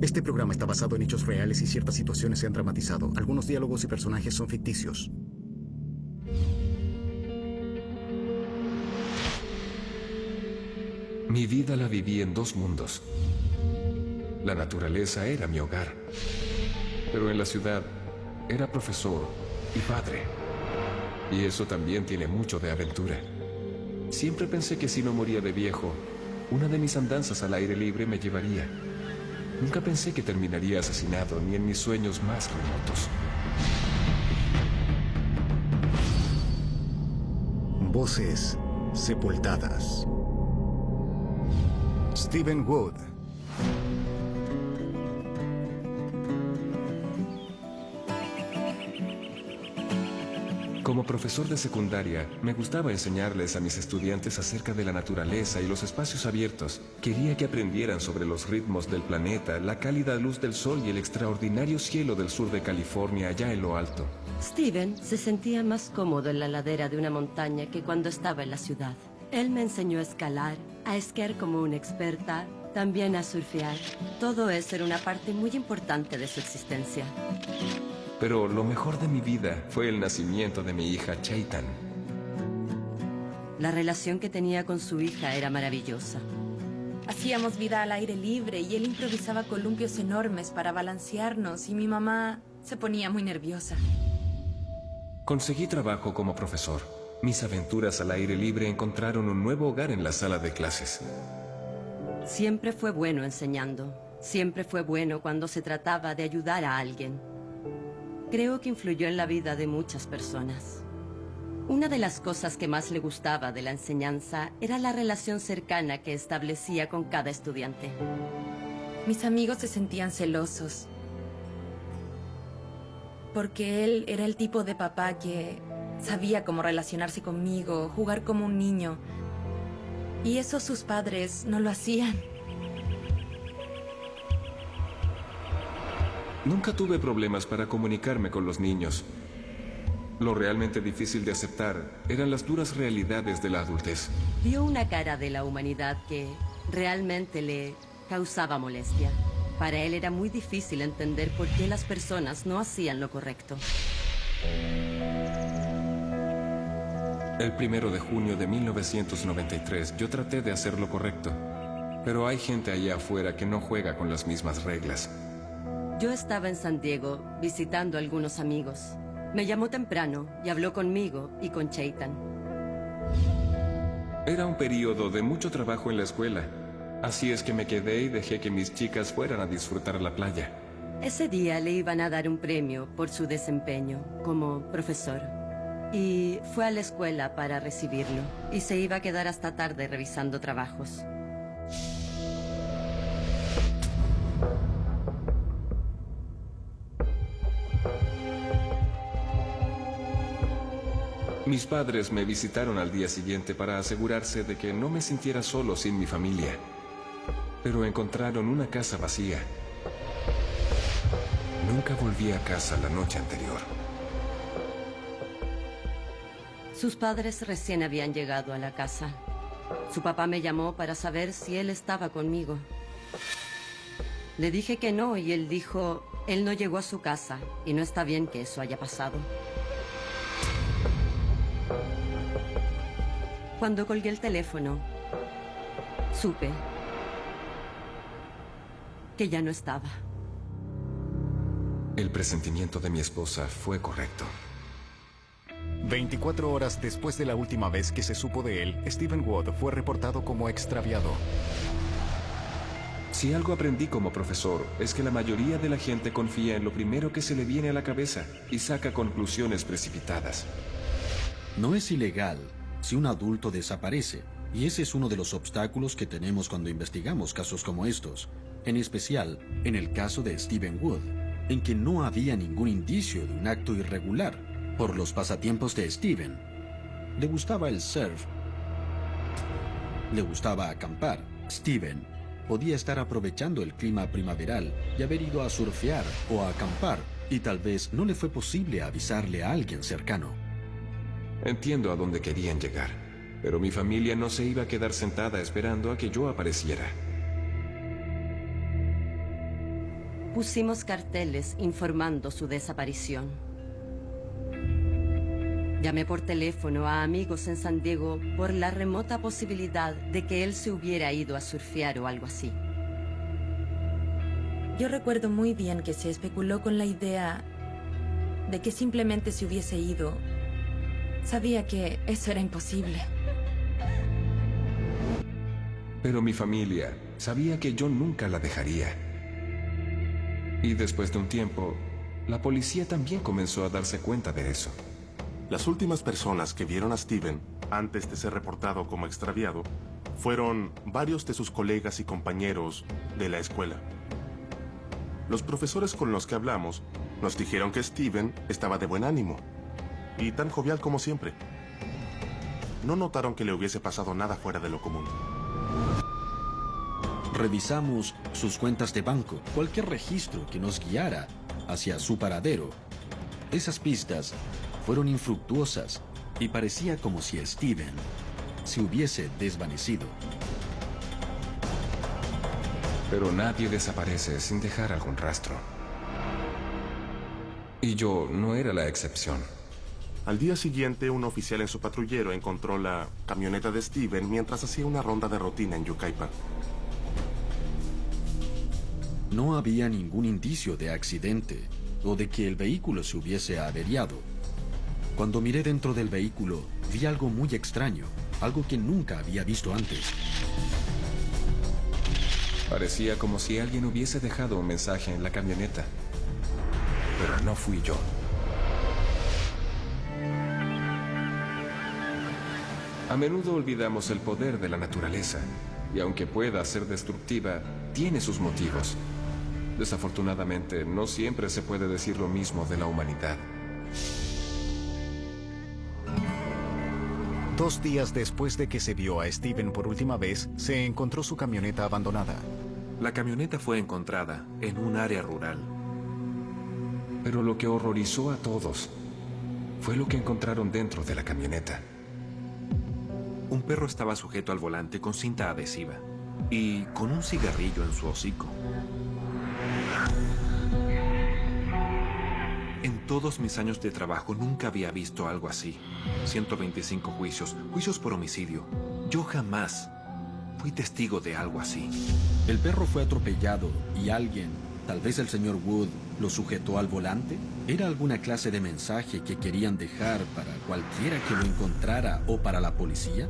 Este programa está basado en hechos reales y ciertas situaciones se han dramatizado. Algunos diálogos y personajes son ficticios. Mi vida la viví en dos mundos. La naturaleza era mi hogar, pero en la ciudad era profesor y padre. Y eso también tiene mucho de aventura. Siempre pensé que si no moría de viejo, una de mis andanzas al aire libre me llevaría. Nunca pensé que terminaría asesinado, ni en mis sueños más remotos. Voces sepultadas. Stephen Wood. Como profesor de secundaria, me gustaba enseñarles a mis estudiantes acerca de la naturaleza y los espacios abiertos. Quería que aprendieran sobre los ritmos del planeta, la cálida luz del sol y el extraordinario cielo del sur de California allá en lo alto. Steven se sentía más cómodo en la ladera de una montaña que cuando estaba en la ciudad. Él me enseñó a escalar, a esquiar como una experta, también a surfear. Todo eso era una parte muy importante de su existencia. Pero lo mejor de mi vida fue el nacimiento de mi hija Chaitan. La relación que tenía con su hija era maravillosa. Hacíamos vida al aire libre y él improvisaba columpios enormes para balancearnos y mi mamá se ponía muy nerviosa. Conseguí trabajo como profesor. Mis aventuras al aire libre encontraron un nuevo hogar en la sala de clases. Siempre fue bueno enseñando. Siempre fue bueno cuando se trataba de ayudar a alguien. Creo que influyó en la vida de muchas personas. Una de las cosas que más le gustaba de la enseñanza era la relación cercana que establecía con cada estudiante. Mis amigos se sentían celosos, porque él era el tipo de papá que sabía cómo relacionarse conmigo, jugar como un niño, y eso sus padres no lo hacían. Nunca tuve problemas para comunicarme con los niños. Lo realmente difícil de aceptar eran las duras realidades de la adultez. Vio una cara de la humanidad que realmente le causaba molestia. Para él era muy difícil entender por qué las personas no hacían lo correcto. El 1 de junio de 1993 yo traté de hacer lo correcto. Pero hay gente allá afuera que no juega con las mismas reglas. Yo estaba en San Diego visitando a algunos amigos. Me llamó temprano y habló conmigo y con Chaitan. Era un periodo de mucho trabajo en la escuela. Así es que me quedé y dejé que mis chicas fueran a disfrutar la playa. Ese día le iban a dar un premio por su desempeño como profesor. Y fue a la escuela para recibirlo. Y se iba a quedar hasta tarde revisando trabajos. Mis padres me visitaron al día siguiente para asegurarse de que no me sintiera solo sin mi familia. Pero encontraron una casa vacía. Nunca volví a casa la noche anterior. Sus padres recién habían llegado a la casa. Su papá me llamó para saber si él estaba conmigo. Le dije que no y él dijo, él no llegó a su casa y no está bien que eso haya pasado. Cuando colgué el teléfono, supe que ya no estaba. El presentimiento de mi esposa fue correcto. 24 horas después de la última vez que se supo de él, Stephen Wood fue reportado como extraviado. Si algo aprendí como profesor, es que la mayoría de la gente confía en lo primero que se le viene a la cabeza y saca conclusiones precipitadas. No es ilegal si un adulto desaparece, y ese es uno de los obstáculos que tenemos cuando investigamos casos como estos, en especial en el caso de Stephen Wood, en que no había ningún indicio de un acto irregular por los pasatiempos de Stephen. Le gustaba el surf, le gustaba acampar. Stephen podía estar aprovechando el clima primaveral y haber ido a surfear o a acampar, y tal vez no le fue posible avisarle a alguien cercano. Entiendo a dónde querían llegar, pero mi familia no se iba a quedar sentada esperando a que yo apareciera. pusimos carteles informando su desaparición. Llamé por teléfono a amigos en San Diego por la remota posibilidad de que él se hubiera ido a surfear o algo así. Yo recuerdo muy bien que se especuló con la idea de que simplemente se hubiese ido. Sabía que eso era imposible. Pero mi familia sabía que yo nunca la dejaría. Y después de un tiempo, la policía también comenzó a darse cuenta de eso. Las últimas personas que vieron a Steven antes de ser reportado como extraviado fueron varios de sus colegas y compañeros de la escuela. Los profesores con los que hablamos nos dijeron que Steven estaba de buen ánimo y tan jovial como siempre. No notaron que le hubiese pasado nada fuera de lo común. Revisamos sus cuentas de banco, cualquier registro que nos guiara hacia su paradero. Esas pistas fueron infructuosas y parecía como si Steven se hubiese desvanecido. Pero nadie desaparece sin dejar algún rastro. Y yo no era la excepción. Al día siguiente, un oficial en su patrullero encontró la camioneta de Steven mientras hacía una ronda de rutina en Yucaipa. No había ningún indicio de accidente o de que el vehículo se hubiese averiado. Cuando miré dentro del vehículo, vi algo muy extraño, algo que nunca había visto antes. Parecía como si alguien hubiese dejado un mensaje en la camioneta. Pero no fui yo. A menudo olvidamos el poder de la naturaleza, y aunque pueda ser destructiva, tiene sus motivos. Desafortunadamente, no siempre se puede decir lo mismo de la humanidad. 2 días después de que se vio a Steven por última vez, se encontró su camioneta abandonada. La camioneta fue encontrada en un área rural. Pero lo que horrorizó a todos fue lo que encontraron dentro de la camioneta. Un perro estaba sujeto al volante con cinta adhesiva y con un cigarrillo en su hocico. En todos mis años de trabajo nunca había visto algo así. 125 juicios, juicios por homicidio. Yo jamás fui testigo de algo así. El perro fue atropellado y alguien, tal vez el señor Wood, lo sujetó al volante. ¿Era alguna clase de mensaje que querían dejar para cualquiera que lo encontrara o para la policía?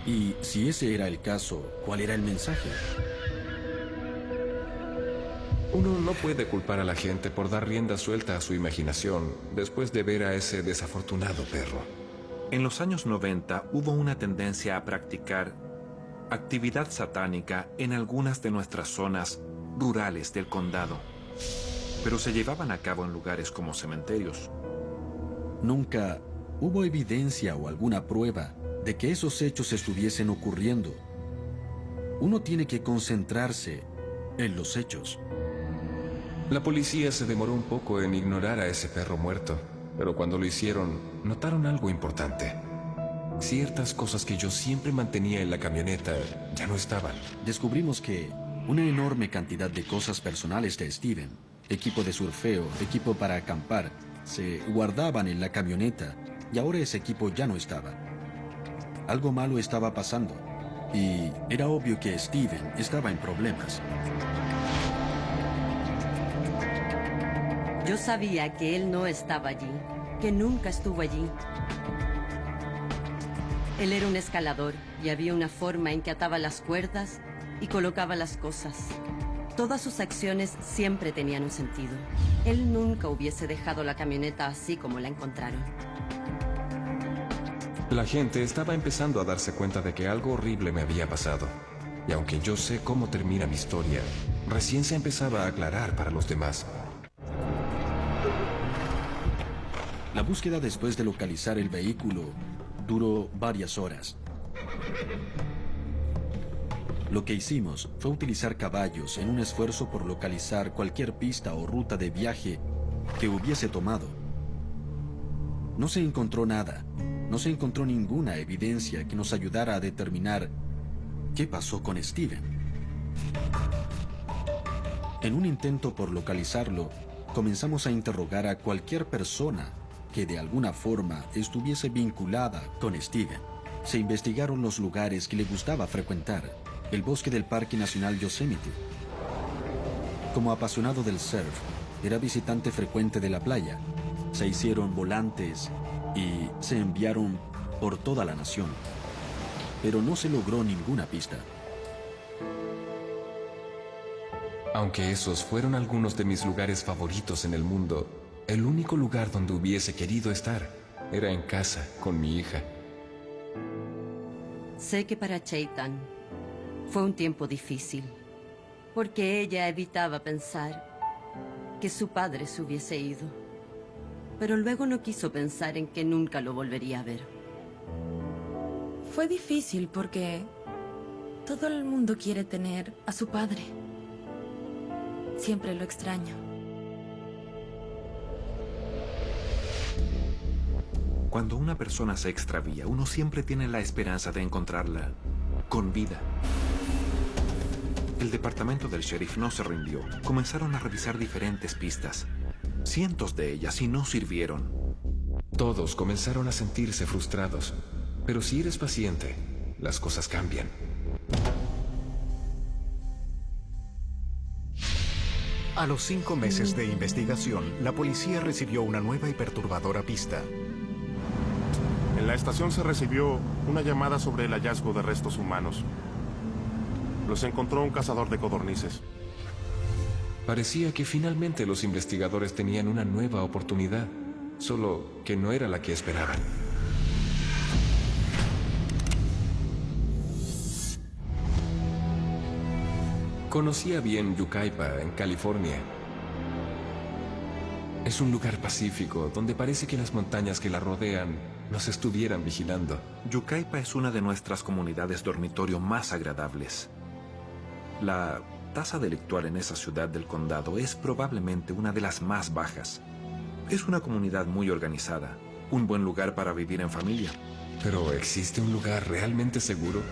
Y si ese era el caso, ¿cuál era el mensaje? Uno no puede culpar a la gente por dar rienda suelta a su imaginación después de ver a ese desafortunado perro. En los años 90 hubo una tendencia a practicar actividad satánica en algunas de nuestras zonas rurales del condado, pero se llevaban a cabo en lugares como cementerios. Nunca hubo evidencia o alguna prueba de que esos hechos estuviesen ocurriendo. Uno tiene que concentrarse en los hechos. La policía se demoró un poco en ignorar a ese perro muerto, pero cuando lo hicieron, notaron algo importante. Ciertas cosas que yo siempre mantenía en la camioneta ya no estaban. Descubrimos que una enorme cantidad de cosas personales de Steven, equipo de surfeo, equipo para acampar, se guardaban en la camioneta y ahora ese equipo ya no estaba. Algo malo estaba pasando y era obvio que Steven estaba en problemas. Yo sabía que él no estaba allí, que nunca estuvo allí. Él era un escalador y había una forma en que ataba las cuerdas y colocaba las cosas. Todas sus acciones siempre tenían un sentido. Él nunca hubiese dejado la camioneta así como la encontraron. La gente estaba empezando a darse cuenta de que algo horrible me había pasado. Y aunque yo sé cómo termina mi historia, recién se empezaba a aclarar para los demás. La búsqueda después de localizar el vehículo duró varias horas. Lo que hicimos fue utilizar caballos en un esfuerzo por localizar cualquier pista o ruta de viaje que hubiese tomado. No se encontró nada, no se encontró ninguna evidencia que nos ayudara a determinar qué pasó con Steven. En un intento por localizarlo, comenzamos a interrogar a cualquier persona que de alguna forma estuviese vinculada con Steven. Se investigaron los lugares que le gustaba frecuentar, el bosque del Parque Nacional Yosemite. Como apasionado del surf, era visitante frecuente de la playa. Se hicieron volantes y se enviaron por toda la nación, pero no se logró ninguna pista. Aunque esos fueron algunos de mis lugares favoritos en el mundo, el único lugar donde hubiese querido estar era en casa con mi hija. Sé que para Chaitan fue un tiempo difícil, porque ella evitaba pensar que su padre se hubiese ido, pero luego no quiso pensar en que nunca lo volvería a ver. Fue difícil porque todo el mundo quiere tener a su padre. Siempre lo extraño. Cuando una persona se extravía, uno siempre tiene la esperanza de encontrarla con vida. El departamento del sheriff no se rindió. Comenzaron a revisar diferentes pistas. Cientos de ellas y no sirvieron. Todos comenzaron a sentirse frustrados, pero si eres paciente, las cosas cambian. A los 5 meses de investigación, la policía recibió una nueva y perturbadora pista. En la estación se recibió una llamada sobre el hallazgo de restos humanos. Los encontró un cazador de codornices. Parecía que finalmente los investigadores tenían una nueva oportunidad, solo que no era la que esperaban. Conocía bien Yucaipa, en California. Es un lugar pacífico, donde parece que las montañas que la rodean nos estuvieran vigilando. Yucaipa es una de nuestras comunidades dormitorio más agradables. La tasa delictual en esa ciudad del condado es probablemente una de las más bajas. Es una comunidad muy organizada, un buen lugar para vivir en familia. ¿Pero existe un lugar realmente seguro?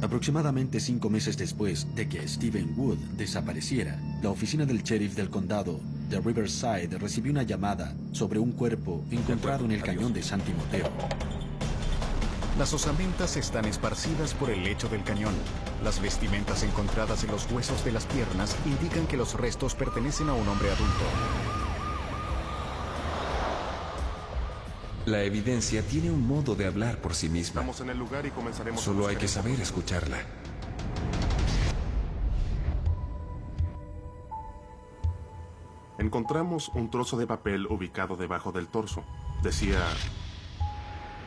Aproximadamente 5 meses después de que Steven Wood desapareciera, la oficina del sheriff del condado de Riverside recibió una llamada sobre un cuerpo encontrado en el cañón de San Timoteo. Las osamentas están esparcidas por el lecho del cañón. Las vestimentas encontradas en los huesos de las piernas indican que los restos pertenecen a un hombre adulto. La evidencia tiene un modo de hablar por sí misma. Estamos en el lugar y comenzaremos a Solo hay buscar que saber escucharla. Encontramos un trozo de papel ubicado debajo del torso. Decía: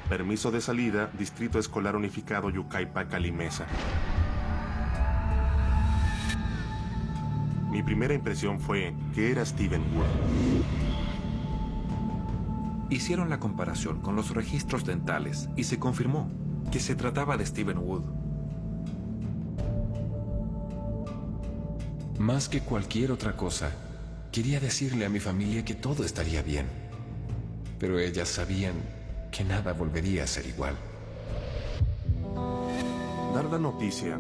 permiso de salida, Distrito Escolar Unificado Yucaipa, Calimesa. Mi primera impresión fue que era Steven Wood. Hicieron la comparación con los registros dentales y se confirmó que se trataba de Steven Wood. Más que cualquier otra cosa, quería decirle a mi familia que todo estaría bien. Pero ellas sabían que nada volvería a ser igual. Dar la noticia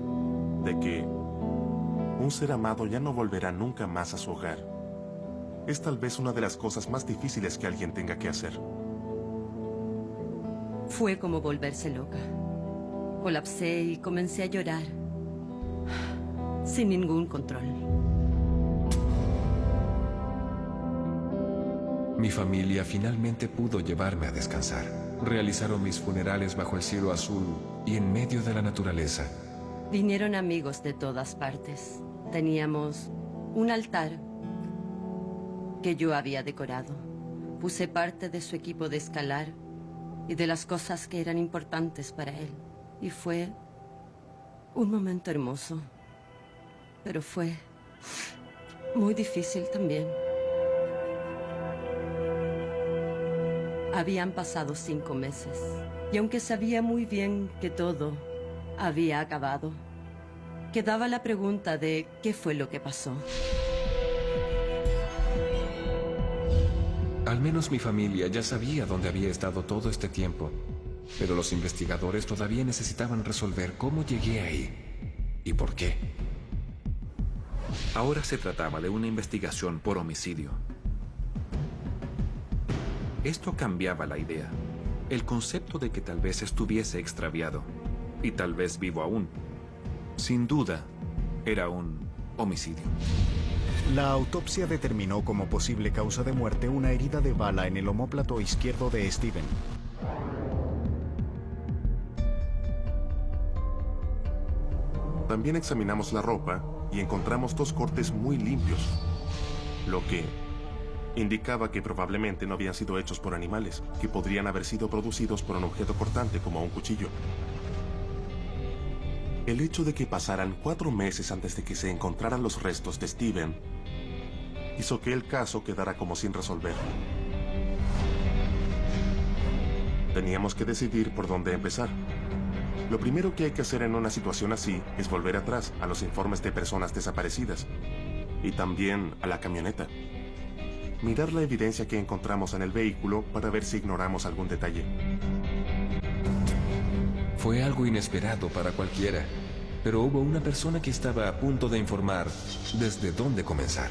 de que un ser amado ya no volverá nunca más a su hogar es tal vez una de las cosas más difíciles que alguien tenga que hacer. Fue como volverse loca. Colapsé y comencé a llorar, sin ningún control. Mi familia finalmente pudo llevarme a descansar. Realizaron mis funerales bajo el cielo azul y en medio de la naturaleza. Vinieron amigos de todas partes. Teníamos un altar que yo había decorado. Puse parte de su equipo de escalar y de las cosas que eran importantes para él. Y fue un momento hermoso, pero fue muy difícil también. Habían pasado 5 meses, y aunque sabía muy bien que todo había acabado, quedaba la pregunta de qué fue lo que pasó. Al menos mi familia ya sabía dónde había estado todo este tiempo. Pero los investigadores todavía necesitaban resolver cómo llegué ahí y por qué. Ahora se trataba de una investigación por homicidio. Esto cambiaba la idea. El concepto de que tal vez estuviese extraviado y tal vez vivo aún. Sin duda, era un homicidio. La autopsia determinó como posible causa de muerte una herida de bala en el omóplato izquierdo de Steven. También examinamos la ropa y encontramos 2 cortes muy limpios, lo que indicaba que probablemente no habían sido hechos por animales, que podrían haber sido producidos por un objeto cortante como un cuchillo. El hecho de que pasaran 4 meses antes de que se encontraran los restos de Steven hizo que el caso quedara como sin resolver. Teníamos que decidir por dónde empezar. Lo primero que hay que hacer en una situación así es volver atrás a los informes de personas desaparecidas y también a la camioneta. Mirar la evidencia que encontramos en el vehículo para ver si ignoramos algún detalle. Fue algo inesperado para cualquiera, pero hubo una persona que estaba a punto de informar desde dónde comenzar.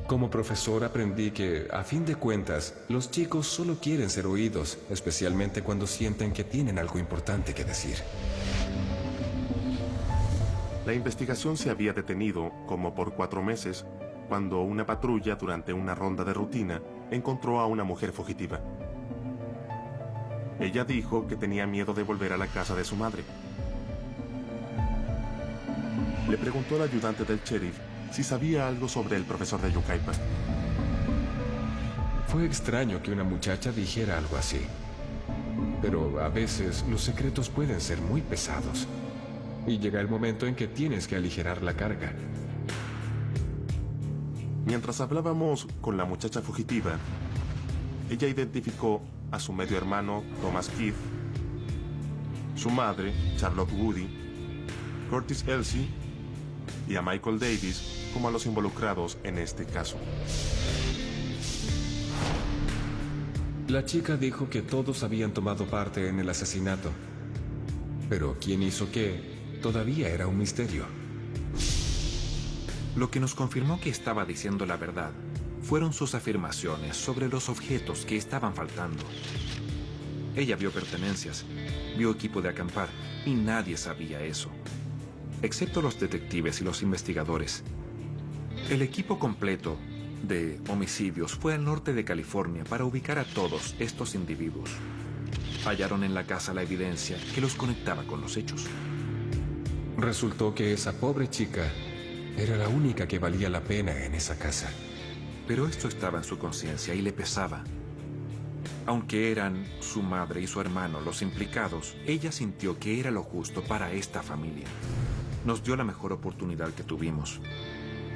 Como profesor aprendí que, a fin de cuentas, los chicos solo quieren ser oídos, especialmente cuando sienten que tienen algo importante que decir. La investigación se había detenido como por 4 meses, cuando una patrulla durante una ronda de rutina encontró a una mujer fugitiva. Ella dijo que tenía miedo de volver a la casa de su madre. Le preguntó al ayudante del sheriff si sabía algo sobre el profesor de Yucaipa. Fue extraño que una muchacha dijera algo así. Pero a veces los secretos pueden ser muy pesados. Y llega el momento en que tienes que aligerar la carga. Mientras hablábamos con la muchacha fugitiva, ella identificó a su medio hermano, Thomas Keith, su madre, Charlotte Woody, Curtis Elsie y a Michael Davis como a los involucrados en este caso. La chica dijo que todos habían tomado parte en el asesinato. Pero quién hizo qué todavía era un misterio. Lo que nos confirmó que estaba diciendo la verdad fueron sus afirmaciones sobre los objetos que estaban faltando. Ella vio pertenencias, vio equipo de acampar, y nadie sabía eso, excepto los detectives y los investigadores. El equipo completo de homicidios fue al norte de California para ubicar a todos estos individuos. Hallaron en la casa la evidencia que los conectaba con los hechos. Resultó que esa pobre chica era la única que valía la pena en esa casa. Pero esto estaba en su conciencia y le pesaba. Aunque eran su madre y su hermano los implicados, ella sintió que era lo justo para esta familia. Nos dio la mejor oportunidad que tuvimos.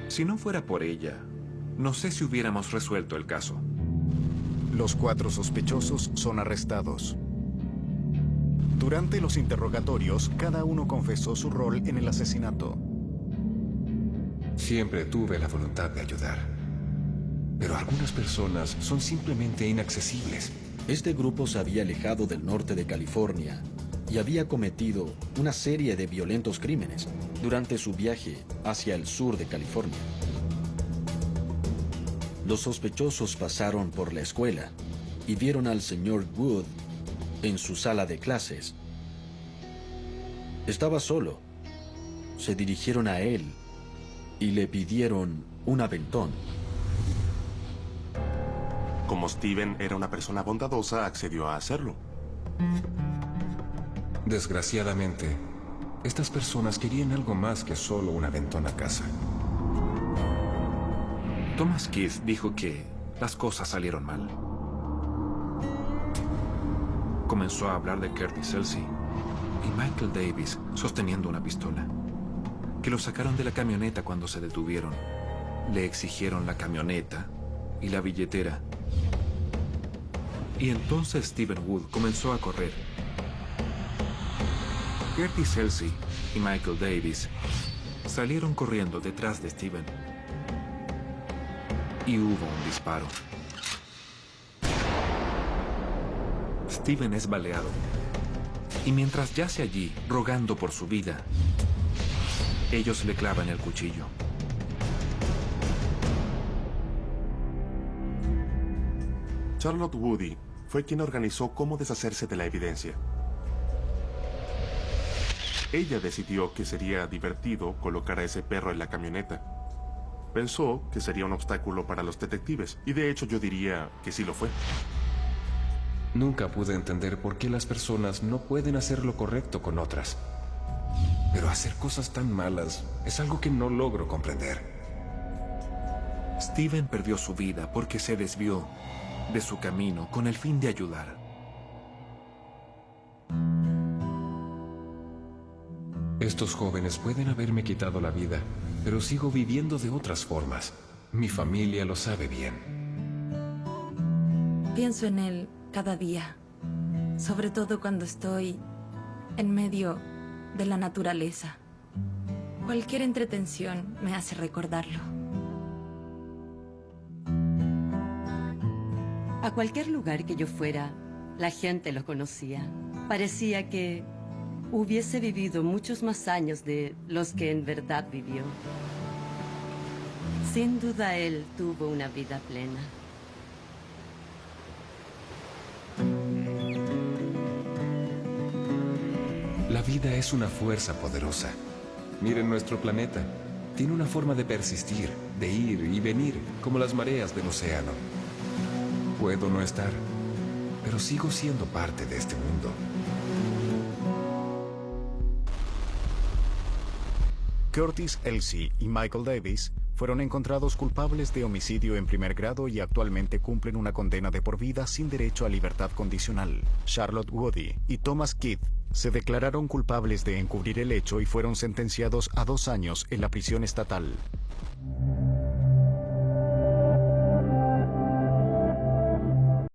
Si no fuera por ella, no sé si hubiéramos resuelto el caso. Los 4 sospechosos son arrestados. Durante los interrogatorios, cada uno confesó su rol en el asesinato. Siempre tuve la voluntad de ayudar. Pero algunas personas son simplemente inaccesibles. Este grupo se había alejado del norte de California y había cometido una serie de violentos crímenes durante su viaje hacia el sur de California. Los sospechosos pasaron por la escuela y vieron al señor Wood en su sala de clases. Estaba solo. Se dirigieron a él y le pidieron un aventón. Como Steven era una persona bondadosa, accedió a hacerlo. Desgraciadamente, estas personas querían algo más que solo un aventón a casa. Thomas Keith dijo que las cosas salieron mal. Comenzó a hablar de Curtis Elsie y Michael Davis sosteniendo una pistola. Que lo sacaron de la camioneta cuando se detuvieron. Le exigieron la camioneta y la billetera. Y entonces Steven Wood comenzó a correr. Curtis Elsie y Michael Davis salieron corriendo detrás de Steven. Y hubo un disparo. Steven es baleado. Y mientras yace allí, rogando por su vida, ellos le clavan el cuchillo. Charlotte Woody fue quien organizó cómo deshacerse de la evidencia. Ella decidió que sería divertido colocar a ese perro en la camioneta. Pensó que sería un obstáculo para los detectives, y de hecho yo diría que sí lo fue. Nunca pude entender por qué las personas no pueden hacer lo correcto con otras. Pero hacer cosas tan malas es algo que no logro comprender. Steven perdió su vida porque se desvió de su camino con el fin de ayudar. Estos jóvenes pueden haberme quitado la vida, pero sigo viviendo de otras formas. Mi familia lo sabe bien. Pienso en él cada día, sobre todo cuando estoy en medio de la naturaleza. Cualquier entretención me hace recordarlo. A cualquier lugar que yo fuera, la gente lo conocía. Parecía que hubiese vivido muchos más años de los que en verdad vivió. Sin duda él tuvo una vida plena. La vida es una fuerza poderosa. Miren nuestro planeta. Tiene una forma de persistir, de ir y venir, como las mareas del océano. Puedo no estar, pero sigo siendo parte de este mundo. Curtis Elsey y Michael Davis fueron encontrados culpables de homicidio en primer grado y actualmente cumplen una condena de por vida sin derecho a libertad condicional. Charlotte Woody y Thomas Kidd se declararon culpables de encubrir el hecho y fueron sentenciados a 2 años en la prisión estatal.